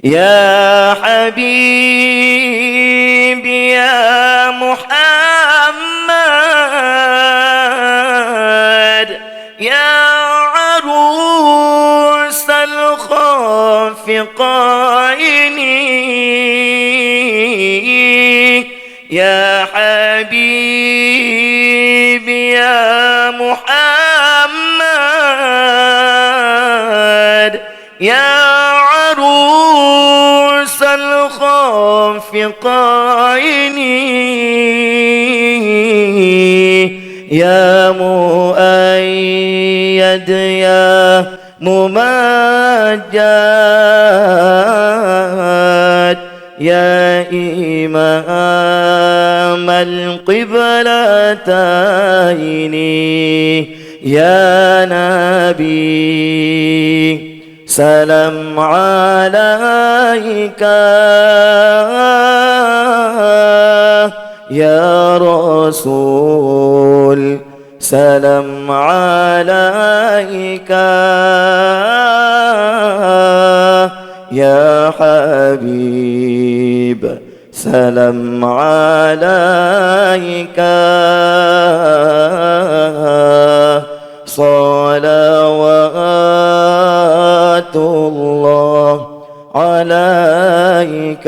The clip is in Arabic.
يا حبيبي يا محمد يا عروس الخافقين يا حبيبي يا محمد يا عروس الخافقين يا مؤيد يا ممجد يا إمام القبلتين يا نبي سلام عليك يا رسول سلام عليك يا حبيب سلام عليك صلوات الله عليك.